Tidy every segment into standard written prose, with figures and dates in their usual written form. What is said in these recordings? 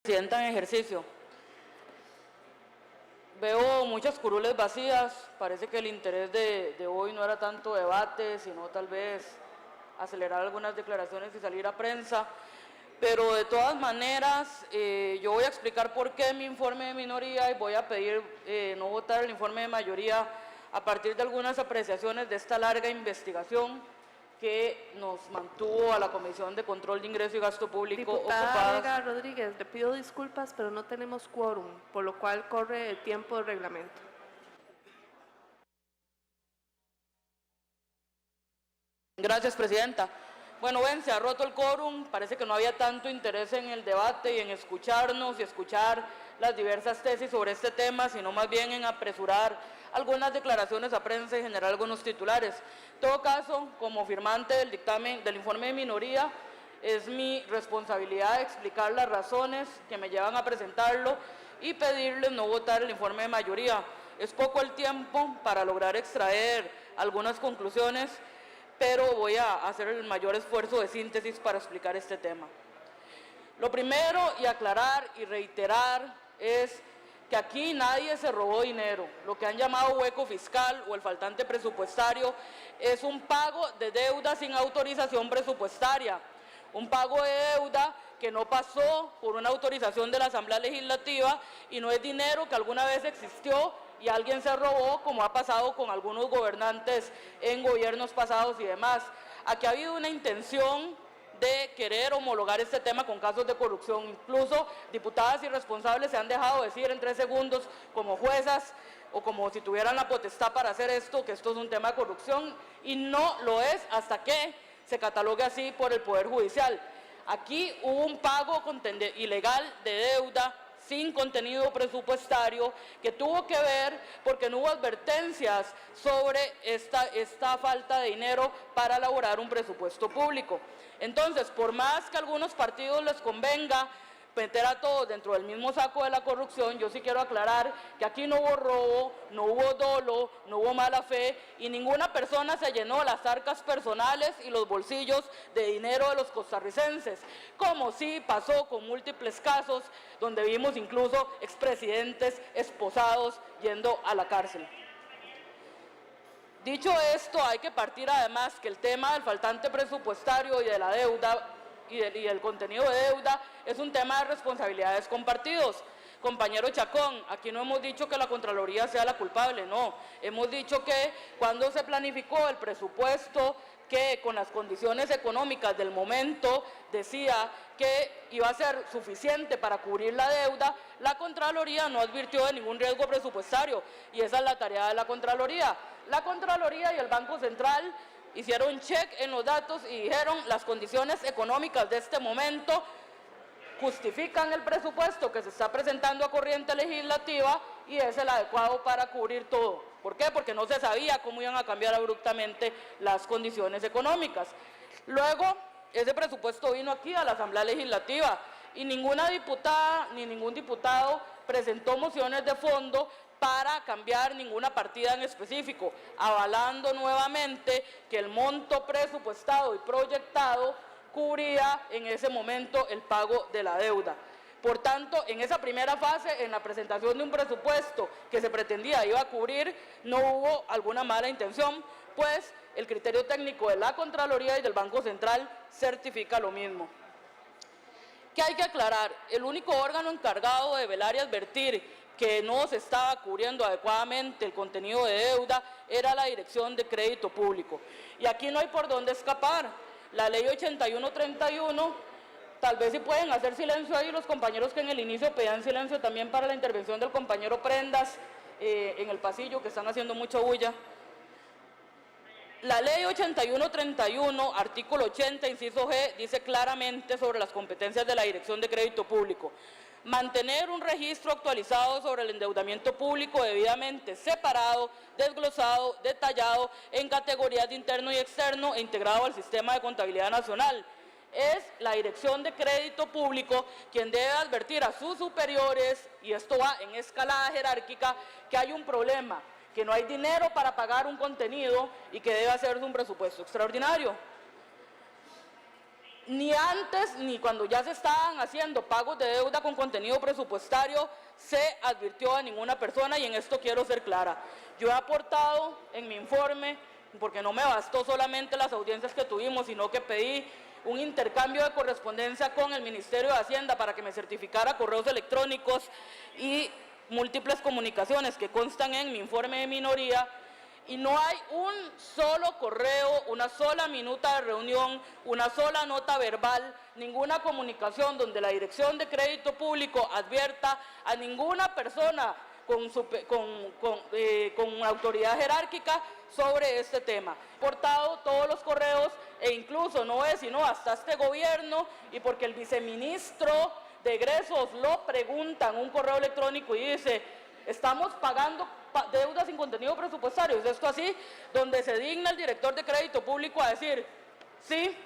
Presidenta en ejercicio. Veo muchas curules vacías, parece que el interés de hoy no era tanto debate, sino tal vez acelerar algunas declaraciones y salir a prensa, pero de todas maneras yo voy a explicar por qué mi informe de minoría y voy a pedir no votar el informe de mayoría a partir de algunas apreciaciones de esta larga investigación que nos mantuvo a la Comisión de Control de Ingreso y Gasto Público Diputada Olga Rodríguez, le pido disculpas, pero no tenemos quórum, por lo cual corre el tiempo del reglamento. Gracias, Presidenta. Bueno, ven, se ha roto el quórum, parece que no había tanto interés en el debate y en escucharnos y escuchar las diversas tesis sobre este tema, sino más bien en apresurar algunas declaraciones a prensa y generar algunos titulares. En todo caso, como firmante del dictamen del informe de minoría, es mi responsabilidad explicar las razones que me llevan a presentarlo y pedirles no votar el informe de mayoría. Es poco el tiempo para lograr extraer algunas conclusiones, pero voy a hacer el mayor esfuerzo de síntesis para explicar este tema. Lo primero, y aclarar y reiterar, es que aquí nadie se robó dinero. Lo que han llamado hueco fiscal o el faltante presupuestario es un pago de deuda sin autorización presupuestaria, un pago de deuda que no pasó por una autorización de la Asamblea Legislativa y no es dinero que alguna vez existió y alguien se robó, como ha pasado con algunos gobernantes en gobiernos pasados y demás. Aquí ha habido una intención de querer homologar este tema con casos de corrupción. Incluso diputadas irresponsables se han dejado decir en 3 segundos, como juezas o como si tuvieran la potestad para hacer esto, que esto es un tema de corrupción, y no lo es hasta que se catalogue así por el Poder Judicial. Aquí hubo un pago ilegal de deuda sin contenido presupuestario, que tuvo que ver porque no hubo advertencias sobre esta falta de dinero para elaborar un presupuesto público. Entonces, por más que a algunos partidos les convenga meter a todos dentro del mismo saco de la corrupción, yo sí quiero aclarar que aquí no hubo robo, no hubo dolo, no hubo mala fe y ninguna persona se llenó las arcas personales y los bolsillos de dinero de los costarricenses, como sí pasó con múltiples casos donde vimos incluso expresidentes esposados yendo a la cárcel. Dicho esto, hay que partir además que el tema del faltante presupuestario y de la deuda y el contenido de deuda es un tema de responsabilidades compartidos. Compañero Chacón, aquí no hemos dicho que la Contraloría sea la culpable, no. Hemos dicho que cuando se planificó el presupuesto, que con las condiciones económicas del momento decía que iba a ser suficiente para cubrir la deuda, la Contraloría no advirtió de ningún riesgo presupuestario y esa es la tarea de la Contraloría. La Contraloría y el Banco Central hicieron check en los datos y dijeron las condiciones económicas de este momento justifican el presupuesto que se está presentando a corriente legislativa y es el adecuado para cubrir todo. ¿Por qué? Porque no se sabía cómo iban a cambiar abruptamente las condiciones económicas. Luego, ese presupuesto vino aquí a la Asamblea Legislativa y ninguna diputada ni ningún diputado presentó mociones de fondo para cambiar ninguna partida en específico, avalando nuevamente que el monto presupuestado y proyectado cubría en ese momento el pago de la deuda. Por tanto, en esa primera fase, en la presentación de un presupuesto que se pretendía iba a cubrir, no hubo alguna mala intención, pues el criterio técnico de la Contraloría y del Banco Central certifica lo mismo. ¿Qué hay que aclarar? El único órgano encargado de velar y advertir que no se estaba cubriendo adecuadamente el contenido de deuda era la Dirección de Crédito Público. Y aquí no hay por dónde escapar. La Ley 8131, tal vez si pueden hacer silencio ahí los compañeros que en el inicio pedían silencio también para la intervención del compañero Prendas en el pasillo, que están haciendo mucha bulla. La Ley 8131, artículo 80, inciso G, dice claramente sobre las competencias de la Dirección de Crédito Público. Mantener un registro actualizado sobre el endeudamiento público debidamente separado, desglosado, detallado en categorías de interno y externo e integrado al sistema de contabilidad nacional. Es la Dirección de Crédito Público quien debe advertir a sus superiores, y esto va en escalada jerárquica, que hay un problema, que no hay dinero para pagar un contenido y que debe hacerse un presupuesto extraordinario. ni antes ni cuando ya se estaban haciendo pagos de deuda con contenido presupuestario se advirtió a ninguna persona, y en esto quiero ser clara. Yo he aportado en mi informe, porque no me bastó solamente las audiencias que tuvimos, sino que pedí un intercambio de correspondencia con el Ministerio de Hacienda para que me certificara correos electrónicos y múltiples comunicaciones que constan en mi informe de minoría, y no hay un solo correo, una sola minuta de reunión, una sola nota verbal, ninguna comunicación donde la Dirección de Crédito Público advierta a ninguna persona con autoridad jerárquica sobre este tema. He portado todos los correos, e incluso no es sino hasta este gobierno, y porque el viceministro de egresos lo preguntan un correo electrónico y dice: estamos pagando deudas sin contenido presupuestario. ¿Es esto así? Donde se digna el director de Crédito Público a decir: sí,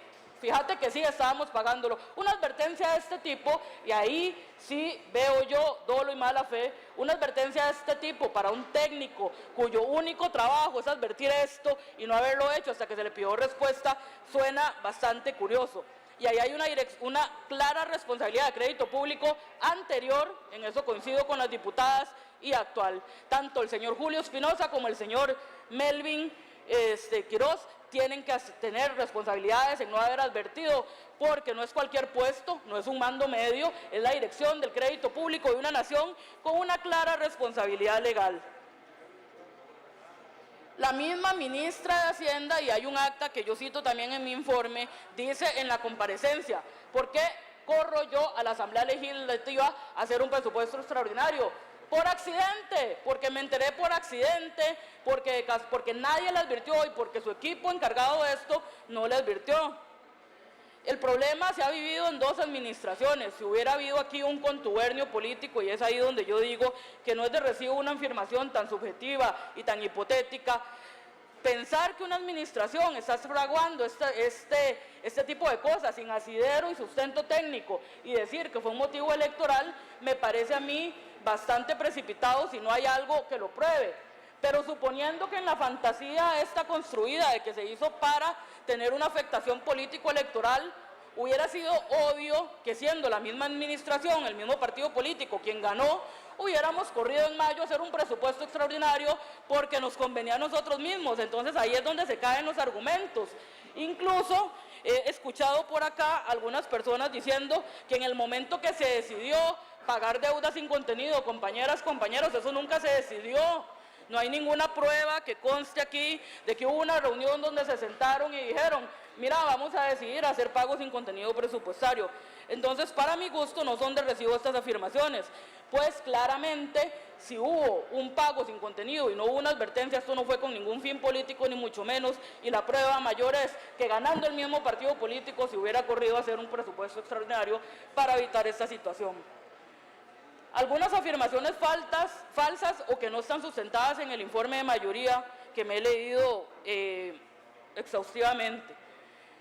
fíjate que sí, estábamos pagándolo. Una advertencia de este tipo, y ahí sí veo yo dolo y mala fe, una advertencia de este tipo para un técnico cuyo único trabajo es advertir esto y no haberlo hecho hasta que se le pidió respuesta, suena bastante curioso. Y ahí hay una clara responsabilidad de Crédito Público anterior, en eso coincido con las diputadas, y actual. Tanto el señor Julio Espinosa como el señor Melvin Quiroz tienen que tener responsabilidades en no haber advertido, porque no es cualquier puesto, no es un mando medio, es la dirección del crédito público de una nación con una clara responsabilidad legal. La misma ministra de Hacienda, y hay un acta que yo cito también en mi informe, dice en la comparecencia: ¿por qué corro yo a la Asamblea Legislativa a hacer un presupuesto extraordinario? Por accidente, porque me enteré por accidente, porque nadie le advirtió y porque su equipo encargado de esto no le advirtió. El problema se ha vivido en dos administraciones. Si hubiera habido aquí un contubernio político, y es ahí donde yo digo que no es de recibo una afirmación tan subjetiva y tan hipotética, pensar que una administración está fraguando este tipo de cosas sin asidero y sustento técnico y decir que fue un motivo electoral, me parece a mí bastante precipitado si no hay algo que lo pruebe. Pero suponiendo que en la fantasía esta construida de que se hizo para tener una afectación político-electoral, hubiera sido obvio que, siendo la misma administración, el mismo partido político quien ganó, hubiéramos corrido en mayo a hacer un presupuesto extraordinario porque nos convenía a nosotros mismos. Entonces ahí es donde se caen los argumentos. Incluso he escuchado por acá algunas personas diciendo que en el momento que se decidió pagar deudas sin contenido, compañeras, compañeros, eso nunca se decidió. No hay ninguna prueba que conste aquí de que hubo una reunión donde se sentaron y dijeron: mira, vamos a decidir hacer pagos sin contenido presupuestario. Entonces, para mi gusto, no son de recibo estas afirmaciones, pues claramente, si hubo un pago sin contenido y no hubo una advertencia, esto no fue con ningún fin político, ni mucho menos, y la prueba mayor es que, ganando el mismo partido político, se hubiera corrido a hacer un presupuesto extraordinario para evitar esta situación. Algunas afirmaciones falsas o que no están sustentadas en el informe de mayoría, que me he leído exhaustivamente.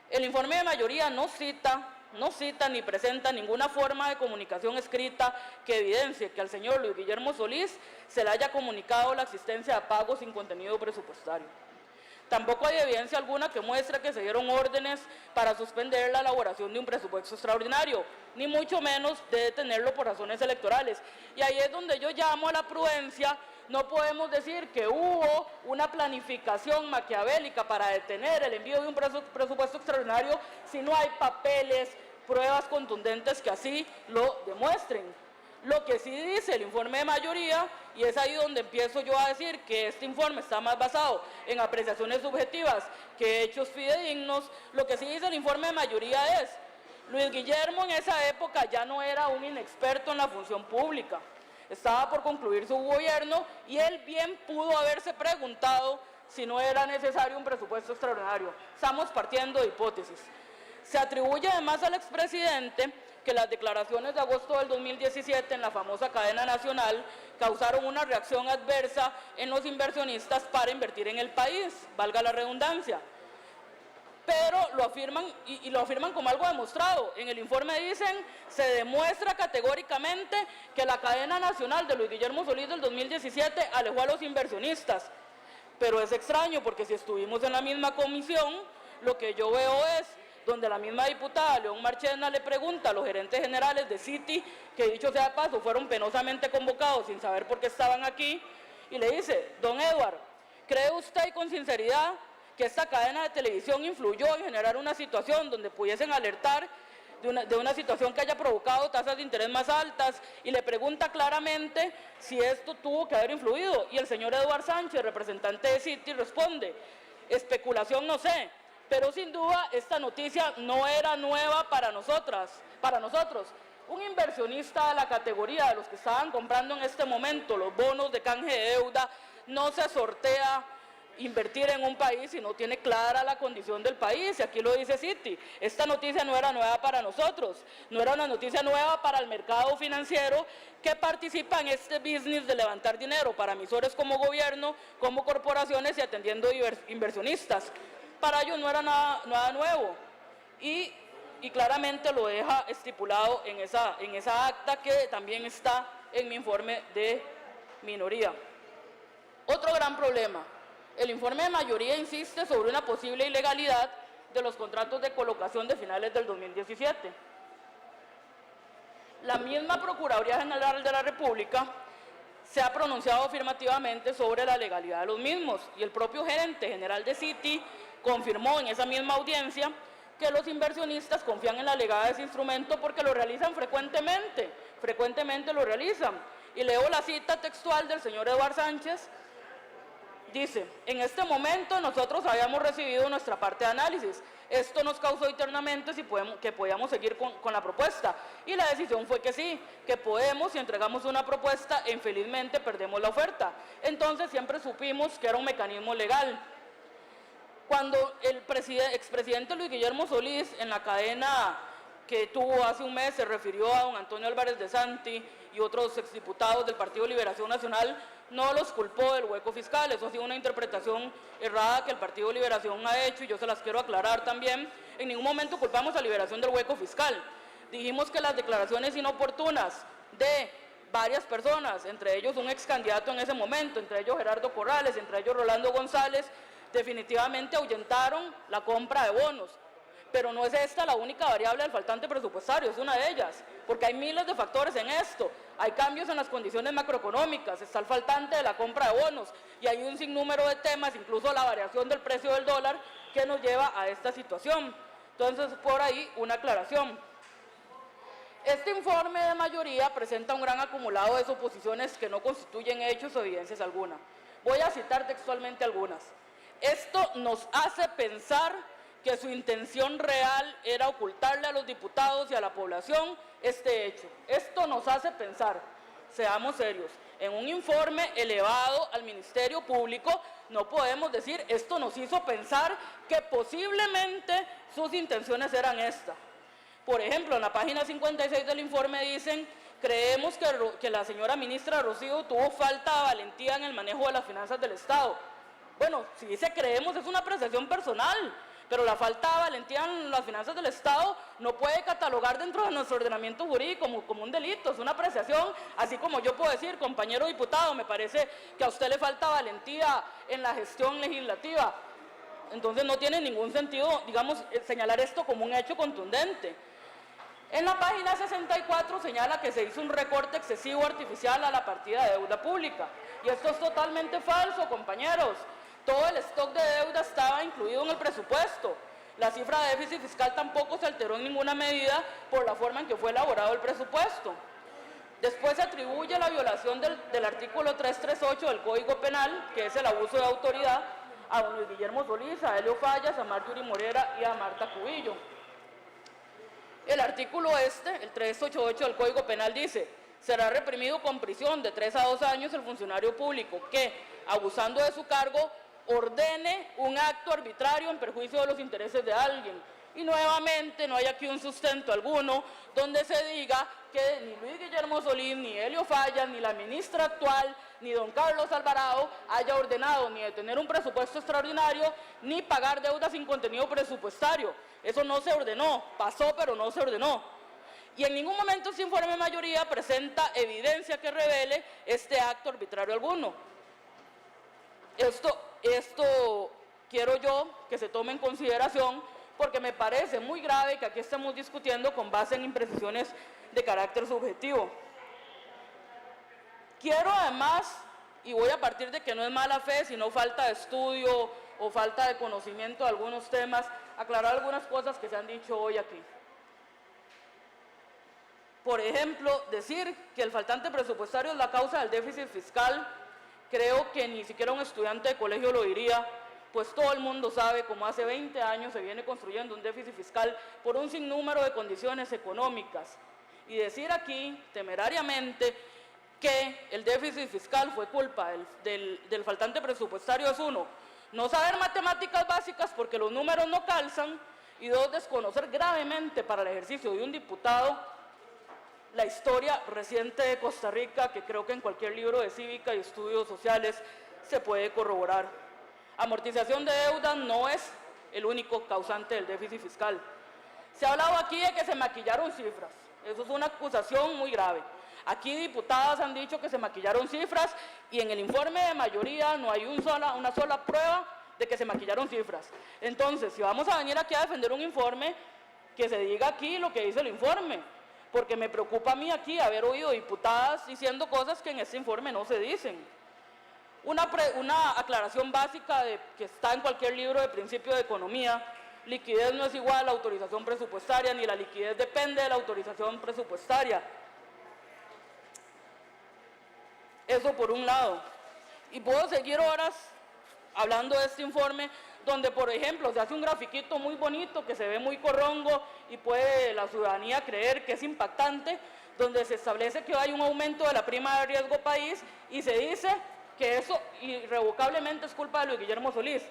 El informe de mayoría no cita ni presenta ninguna forma de comunicación escrita que evidencie que al señor Luis Guillermo Solís se le haya comunicado la existencia de pagos sin contenido presupuestario. Tampoco hay evidencia alguna que muestre que se dieron órdenes para suspender la elaboración de un presupuesto extraordinario, ni mucho menos de detenerlo por razones electorales. Y ahí es donde yo llamo a la prudencia. No podemos decir que hubo una planificación maquiavélica para detener el envío de un presupuesto extraordinario si no hay papeles, pruebas contundentes que así lo demuestren. Lo que sí dice el informe de mayoría, y es ahí donde empiezo yo a decir que este informe está más basado en apreciaciones subjetivas que hechos fidedignos, lo que sí dice el informe de mayoría es: Luis Guillermo en esa época ya no era un inexperto en la función pública, estaba por concluir su gobierno y él bien pudo haberse preguntado si no era necesario un presupuesto extraordinario. Estamos partiendo de hipótesis. Se atribuye además al expresidente que las declaraciones de agosto del 2017 en la famosa cadena nacional causaron una reacción adversa en los inversionistas para invertir en el país, valga la redundancia. Pero lo afirman, y lo afirman como algo demostrado. En el informe dicen: se demuestra categóricamente que la cadena nacional de Luis Guillermo Solís del 2017 alejó a los inversionistas. Pero es extraño, porque si estuvimos en la misma comisión, lo que yo veo es donde la misma diputada León Marchena le pregunta a los gerentes generales de City, que dicho sea de paso, fueron penosamente convocados sin saber por qué estaban aquí, y le dice: don Edward, ¿cree usted y con sinceridad que esta cadena de televisión influyó en generar una situación donde pudiesen alertar de una situación que haya provocado tasas de interés más altas? Y le pregunta claramente si esto tuvo que haber influido, y el señor Eduard Sánchez, representante de City, responde: especulación no sé, pero sin duda esta noticia no era nueva para nosotros. Un inversionista de la categoría de los que estaban comprando en este momento los bonos de canje de deuda no se sortea invertir en un país si no tiene clara la condición del país, y aquí lo dice City. Esta noticia no era nueva para nosotros, no era una noticia nueva para el mercado financiero que participa en este business de levantar dinero para emisores como gobierno, como corporaciones y atendiendo inversionistas. Para ellos no era nada nuevo, y claramente lo deja estipulado en esa acta que también está en mi informe de minoría. Otro gran problema: el informe de mayoría insiste sobre una posible ilegalidad de los contratos de colocación de finales del 2017. La misma Procuraduría General de la República se ha pronunciado afirmativamente sobre la legalidad de los mismos, y el propio gerente general de City confirmó en esa misma audiencia que los inversionistas confían en la legalidad de ese instrumento porque lo realizan frecuentemente lo realizan. Y leo la cita textual del señor Eduard Sánchez. Dice: en este momento nosotros habíamos recibido nuestra parte de análisis. Esto nos causó internamente que podíamos seguir con la propuesta. Y la decisión fue que sí, que podemos, si entregamos una propuesta e infelizmente perdemos la oferta. Entonces siempre supimos que era un mecanismo legal. Cuando el expresidente Luis Guillermo Solís, en la cadena que tuvo hace un mes, se refirió a don Antonio Álvarez de Santi y otros exdiputados del Partido Liberación Nacional, no los culpó del hueco fiscal. Eso ha sido una interpretación errada que el Partido Liberación ha hecho, y yo se las quiero aclarar también. En ningún momento culpamos a Liberación del hueco fiscal. Dijimos que las declaraciones inoportunas de varias personas, entre ellos un ex candidato en ese momento, entre ellos Gerardo Corrales, entre ellos Rolando González, definitivamente ahuyentaron la compra de bonos. Pero no es esta la única variable del faltante presupuestario, es una de ellas, porque hay miles de factores en esto. Hay cambios en las condiciones macroeconómicas, está el faltante de la compra de bonos, y hay un sinnúmero de temas, incluso la variación del precio del dólar, que nos lleva a esta situación. Entonces, por ahí una aclaración. Este informe de mayoría presenta un gran acumulado de suposiciones que no constituyen hechos o evidencias alguna. Voy a citar textualmente algunas. Esto nos hace pensar que su intención real era ocultarle a los diputados y a la población este hecho. Esto nos hace pensar, seamos serios, en un informe elevado al Ministerio Público no podemos decir: esto nos hizo pensar que posiblemente sus intenciones eran estas. Por ejemplo, en la página 56 del informe dicen: creemos que la señora ministra Rocío tuvo falta de valentía en el manejo de las finanzas del Estado. Bueno, si dice creemos, es una apreciación personal, pero la falta de valentía en las finanzas del Estado no puede catalogar dentro de nuestro ordenamiento jurídico como un delito, es una apreciación, así como yo puedo decir: compañero diputado, me parece que a usted le falta valentía en la gestión legislativa. Entonces no tiene ningún sentido, digamos, señalar esto como un hecho contundente. En la página 64 señala que se hizo un recorte excesivo artificial a la partida de deuda pública, y esto es totalmente falso, compañeros. Todo el stock de deuda estaba incluido en el presupuesto. La cifra de déficit fiscal tampoco se alteró en ninguna medida por la forma en que fue elaborado el presupuesto. Después se atribuye la violación del artículo 338 del Código Penal, que es el abuso de autoridad, a don Luis Guillermo Solís, a Helio Fallas, a Marjorie Morera y a Marta Cubillo. El artículo el 388 del Código Penal dice: será reprimido con prisión de 3 a 2 años el funcionario público que, abusando de su cargo, ordene un acto arbitrario en perjuicio de los intereses de alguien. Y nuevamente no hay aquí un sustento alguno donde se diga que ni Luis Guillermo Solís, ni Helio Fallas, ni la ministra actual, ni don Carlos Alvarado haya ordenado ni detener un presupuesto extraordinario, ni pagar deudas sin contenido presupuestario. Eso no se ordenó, pasó pero no se ordenó. Y en ningún momento este informe de mayoría presenta evidencia que revele este acto arbitrario alguno. Esto quiero yo que se tome en consideración, porque me parece muy grave que aquí estemos discutiendo con base en imprecisiones de carácter subjetivo. Quiero además, y voy a partir de que no es mala fe, sino falta de estudio o falta de conocimiento de algunos temas, aclarar algunas cosas que se han dicho hoy aquí. Por ejemplo, decir que el faltante presupuestario es la causa del déficit fiscal, creo que ni siquiera un estudiante de colegio lo diría, pues todo el mundo sabe cómo hace 20 años se viene construyendo un déficit fiscal por un sinnúmero de condiciones económicas. Y decir aquí, temerariamente, que el déficit fiscal fue culpa del faltante presupuestario es uno, no saber matemáticas básicas porque los números no calzan, y dos, desconocer gravemente para el ejercicio de un diputado la historia reciente de Costa Rica, que creo que en cualquier libro de cívica y estudios sociales se puede corroborar. Amortización de deuda no es el único causante del déficit fiscal. Se ha hablado aquí de que se maquillaron cifras. Eso es una acusación muy grave. Aquí diputadas han dicho que se maquillaron cifras y en el informe de mayoría no hay una sola prueba de que se maquillaron cifras. Entonces, si vamos a venir aquí a defender un informe, que se diga aquí lo que dice el informe, porque me preocupa a mí aquí haber oído diputadas diciendo cosas que en este informe no se dicen. Una aclaración básica que está en cualquier libro de principio de economía: liquidez no es igual a autorización presupuestaria, ni la liquidez depende de la autorización presupuestaria. Eso por un lado. Y puedo seguir horas hablando de este informe, donde, por ejemplo, se hace un grafiquito muy bonito que se ve muy corrongo y puede la ciudadanía creer que es impactante, donde se establece que hay un aumento de la prima de riesgo país y se dice que eso irrevocablemente es culpa de Luis Guillermo Solís.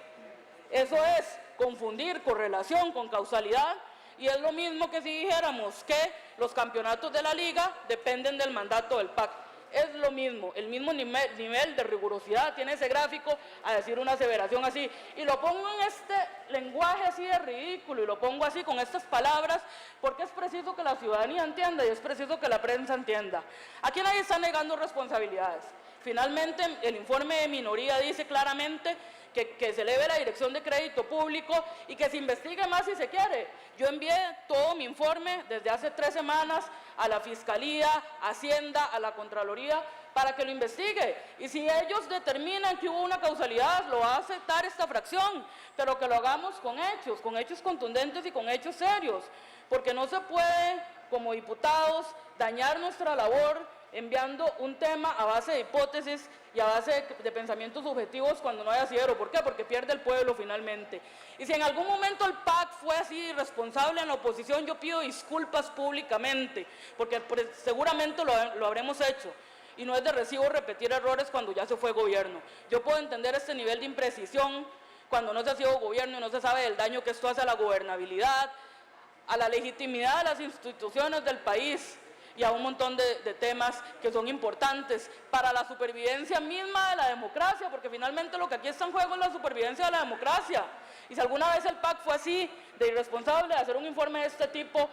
Eso es confundir correlación con causalidad, y es lo mismo que si dijéramos que los campeonatos de la liga dependen del mandato del PAC. Es lo mismo, el mismo nivel de rigurosidad tiene ese gráfico a decir una aseveración así. Y lo pongo en este lenguaje así de ridículo, y lo pongo así con estas palabras, porque es preciso que la ciudadanía entienda y es preciso que la prensa entienda. Aquí nadie está negando responsabilidades. Finalmente, el informe de minoría dice claramente que se eleve la Dirección de Crédito Público y que se investigue más si se quiere. Yo envié todo mi informe desde hace 3 semanas a la Fiscalía, a Hacienda, a la Contraloría, para que lo investigue. Y si ellos determinan que hubo una causalidad, lo va a aceptar esta fracción, pero que lo hagamos con hechos contundentes y con hechos serios, porque no se puede, como diputados, dañar nuestra labor enviando un tema a base de hipótesis y a base de pensamientos subjetivos cuando no hay asidero. ¿Por qué? Porque pierde el pueblo finalmente. Y si en algún momento el PAC fue así irresponsable en la oposición, yo pido disculpas públicamente, porque seguramente lo habremos hecho. Y no es de recibo repetir errores cuando ya se fue gobierno. Yo puedo entender este nivel de imprecisión cuando no se ha sido gobierno y no se sabe del daño que esto hace a la gobernabilidad, a la legitimidad de las instituciones del país, y a un montón de temas que son importantes para la supervivencia misma de la democracia, porque finalmente lo que aquí está en juego es la supervivencia de la democracia. Y si alguna vez el PAC fue así de irresponsable de hacer un informe de este tipo,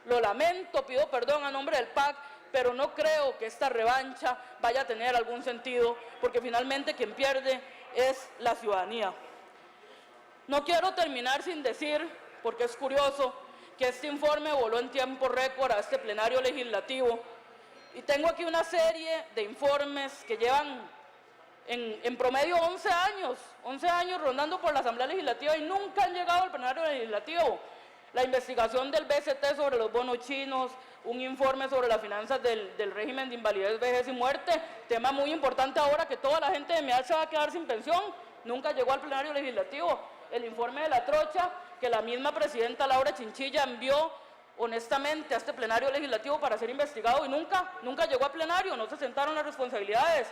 lo lamento, pido perdón a nombre del PAC, pero no creo que esta revancha vaya a tener algún sentido, porque finalmente quien pierde es la ciudadanía. No quiero terminar sin decir, porque es curioso, que este informe voló en tiempo récord a este plenario legislativo, y tengo aquí una serie de informes que llevan en promedio 11 años rondando por la Asamblea Legislativa y nunca han llegado al plenario legislativo. La investigación del BCT sobre los bonos chinos, un informe sobre las finanzas del régimen de invalidez, vejez y muerte, tema muy importante ahora que toda la gente de mi edad se va a quedar sin pensión, nunca llegó al plenario legislativo. El informe de la trocha, que la misma presidenta Laura Chinchilla envió honestamente a este plenario legislativo para ser investigado y nunca llegó a plenario, no se sentaron las responsabilidades.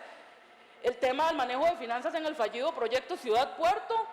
El tema del manejo de finanzas en el fallido proyecto Ciudad Puerto,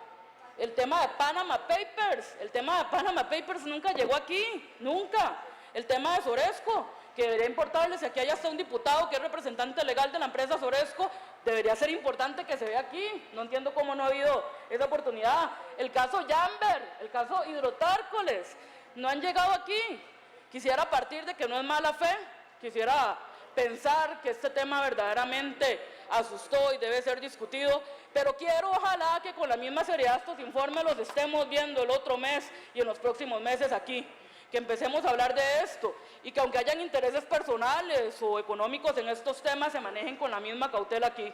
el tema de Panama Papers nunca llegó aquí, nunca. El tema de Soresco, que debería importarles, si aquí hay hasta un diputado que es representante legal de la empresa Soresco, debería ser importante que se vea aquí. No entiendo cómo no ha habido esa oportunidad. El caso Yamber, el caso Hidrotárcoles, no han llegado aquí. Quisiera partir de que no es mala fe, quisiera pensar que este tema verdaderamente asustó y debe ser discutido, pero quiero ojalá que con la misma seriedad estos informes los estemos viendo el otro mes y en los próximos meses aquí, que empecemos a hablar de esto y que aunque hayan intereses personales o económicos en estos temas, se manejen con la misma cautela aquí.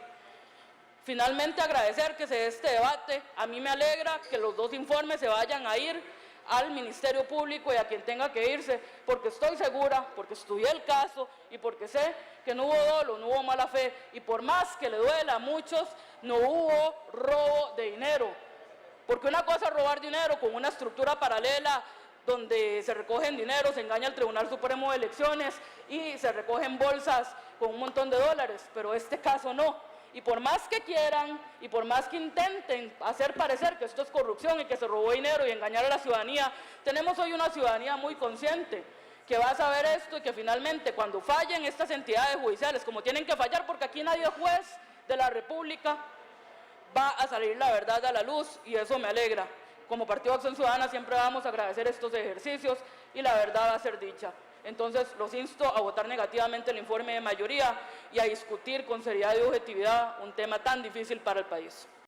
Finalmente, agradecer que se dé este debate. A mí me alegra que los dos informes se vayan a ir al Ministerio Público y a quien tenga que irse, porque estoy segura, porque estudié el caso y porque sé que no hubo dolo, no hubo mala fe, y por más que le duela a muchos, no hubo robo de dinero. Porque una cosa es robar dinero con una estructura paralela donde se recogen dinero, se engaña al Tribunal Supremo de Elecciones y se recogen bolsas con un montón de dólares, pero este caso no. Y por más que quieran y por más que intenten hacer parecer que esto es corrupción y que se robó dinero y engañar a la ciudadanía, tenemos hoy una ciudadanía muy consciente que va a saber esto y que finalmente cuando fallen estas entidades judiciales, como tienen que fallar porque aquí nadie es juez de la República, va a salir la verdad a la luz y eso me alegra. Como Partido Acción Ciudadana siempre vamos a agradecer estos ejercicios y la verdad va a ser dicha. Entonces, los insto a votar negativamente el informe de mayoría y a discutir con seriedad y objetividad un tema tan difícil para el país.